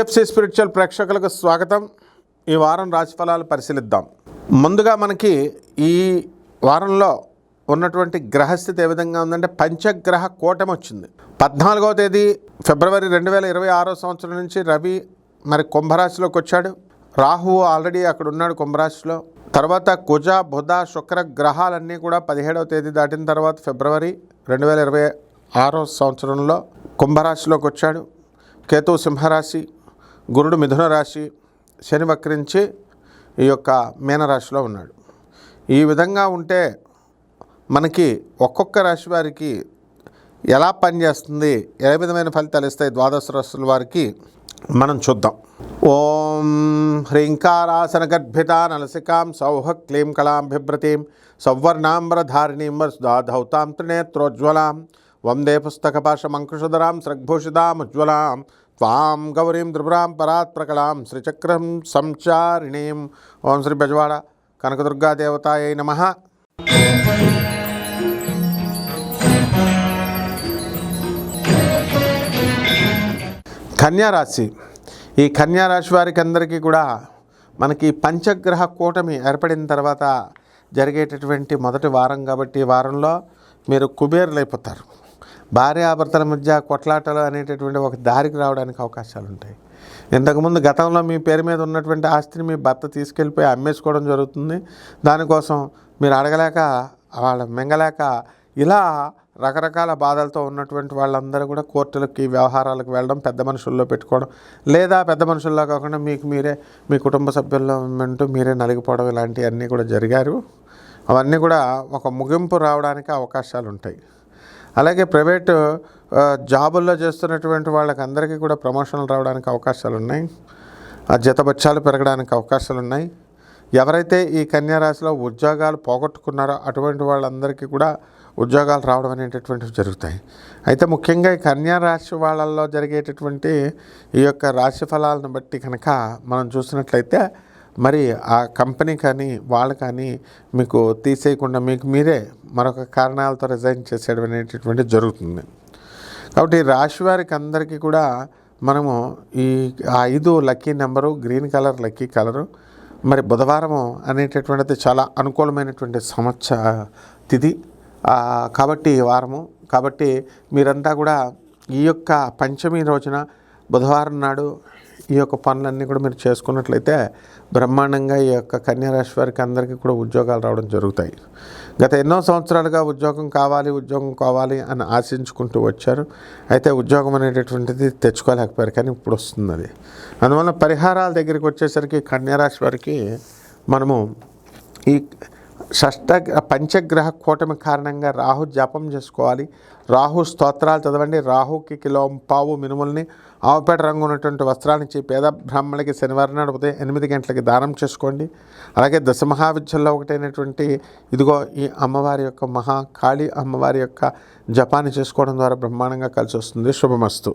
TFC spiritual ప్రేక్షకులకు స్వాగతం. ఈ వారం రాశిఫలాలు పరిశీలిద్దాం. ముందుగా మనకి ఈ వారంలో ఉన్నటువంటి గ్రహస్థితి ఏ విధంగా ఉందంటే పంచగ్రహ కూటమి వచ్చింది. 14వ తేదీ ఫిబ్రవరి 2026 సంవత్సరం నుంచి రవి మరి కుంభరాశిలోకి వచ్చాడు. రాహువు ఆల్రెడీ అక్కడ ఉన్నాడు కుంభరాశిలో. తర్వాత కుజ బుధ శుక్ర గ్రహాలన్నీ కూడా 17వ తేదీ దాటిన తర్వాత ఫిబ్రవరి 2026 సంవత్సరంలో కుంభరాశిలోకి వచ్చాడు. కేతు సింహరాశి, గురుడు మిథున రాశి, శని వక్రించి ఈ యొక్క మీనరాశిలో ఉన్నాడు. ఈ విధంగా ఉంటే మనకి ఒక్కొక్క రాశి వారికి ఎలా పనిచేస్తుంది, ఏ విధమైన ఫలితాలు ఇస్తాయి ద్వాదశ రాశుల వారికి మనం చూద్దాం. ఓం హ్రీంకారాసన గర్భిత నలసికాం సౌహ క్లీం కళాం బిభ్రతీం సౌవర్ణాంబరధారిణీం వసుధాధౌతాం త్రినేత్రోజ్వలాం వందే పుస్తకపాశమంకుశధరాం స్రగ్భూషితాం ఉజ్వలాం త్వాం గౌరీం త్రిపురాం పరాత్ ప్రకలాం శ్రీచక్రం సంచారిణీం. ఓం శ్రీ బెజవాడ కనకదుర్గాదేవతాయై నమః. కన్యారాశి. ఈ కన్యారాశి వారికి అందరికీ కూడా మనకి పంచగ్రహ కూటమి ఏర్పడిన తర్వాత జరిగేటటువంటి మొదటి వారం కాబట్టి ఈ వారంలో మీరు కుబేరులైపోతారు. భార్యాభర్తల మధ్య కొట్లాటలు అనేటటువంటి ఒక దారికి రావడానికి అవకాశాలు ఉంటాయి. ఇంతకుముందు గతంలో మీ పేరు మీద ఉన్నటువంటి ఆస్తిని మీ భర్త తీసుకెళ్ళిపోయి అమ్మేసుకోవడం జరుగుతుంది. దానికోసం మీరు అడగలేక వాళ్ళ మింగలేక ఇలా రకరకాల బాధలతో ఉన్నటువంటి వాళ్ళందరూ కూడా కోర్టులకి వ్యవహారాలకు వెళ్ళడం, పెద్ద మనుషుల్లో పెట్టుకోవడం, లేదా పెద్ద మనుషుల్లో కాకుండా మీకు మీరే మీ కుటుంబ సభ్యుల్లో అంటూ మీరే నలిగిపోవడం, ఇలాంటివన్నీ కూడా జరిగారు. అవన్నీ కూడా ఒక ముగింపు రావడానికి అవకాశాలు ఉంటాయి. అలాగే ప్రైవేటు జాబుల్లో చేస్తున్నటువంటి వాళ్ళకి అందరికీ కూడా ప్రమోషన్లు రావడానికి అవకాశాలు ఉన్నాయి. జీతభత్యాలు పెరగడానికి అవకాశాలు ఉన్నాయి. ఎవరైతే ఈ కన్యారాశిలో ఉద్యోగాలు పోగొట్టుకున్నారో అటువంటి వాళ్ళందరికీ కూడా ఉద్యోగాలు రావడం అనేటటువంటివి జరుగుతాయి. అయితే ముఖ్యంగా ఈ కన్యారాశి వాళ్ళల్లో జరిగేటటువంటి ఈ యొక్క రాశి ఫలాలను బట్టి కనుక మనం చూసినట్లయితే మరి ఆ కంపెనీ కానీ వాళ్ళు కానీ మీకు తీసేయకుండా మీకు మీరే మరొక కారణాలతో రిజైన్ చేసేయడం అనేటటువంటిది జరుగుతుంది. కాబట్టి రాశి వారికి అందరికీ కూడా మనము ఈ 5 lucky number, green colour lucky colour, మరి బుధవారము అనేటటువంటిది చాలా అనుకూలమైనటువంటి సంవత్సర తిథి కాబట్టి వారము. కాబట్టి మీరంతా కూడా ఈ యొక్క పంచమి రోజున బుధవారం నాడు ఈ యొక్క పనులన్నీ కూడా మీరు చేసుకున్నట్లయితే బ్రహ్మాండంగా ఈ యొక్క కన్యారాశి వారికి అందరికీ కూడా ఉద్యోగాలు రావడం జరుగుతాయి. గత ఎన్నో సంవత్సరాలుగా ఉద్యోగం కావాలి అని ఆశించుకుంటూ వచ్చారు. అయితే ఉద్యోగం అనేటటువంటిది తెచ్చుకోలేకపోయారు, కానీ ఇప్పుడు వస్తుంది అది. అందువల్ల పరిహారాల దగ్గరికి వచ్చేసరికి కన్యారాశి వారికి మనము ఈ పంచగ్రహ కూటమి కారణంగా రాహు జపం చేసుకోవాలి. రాహు స్తోత్రాలు చదవండి. రాహుకి కిలోంపావు మినుముల్ని ఆవుపేట రంగు ఉన్నటువంటి వస్త్రాన్ని పేద బ్రాహ్మణులకి శనివారం నాడు ఉదయం 8 గంటలకి దానం చేసుకోండి. అలాగే దశమహావిద్యల్లో ఒకటైనటువంటి ఇదిగో ఈ అమ్మవారి యొక్క మహాకాళి అమ్మవారి యొక్క జపాన్ని చేసుకోవడం ద్వారా బ్రహ్మాండంగా కలిసి వస్తుంది. శుభమస్తు.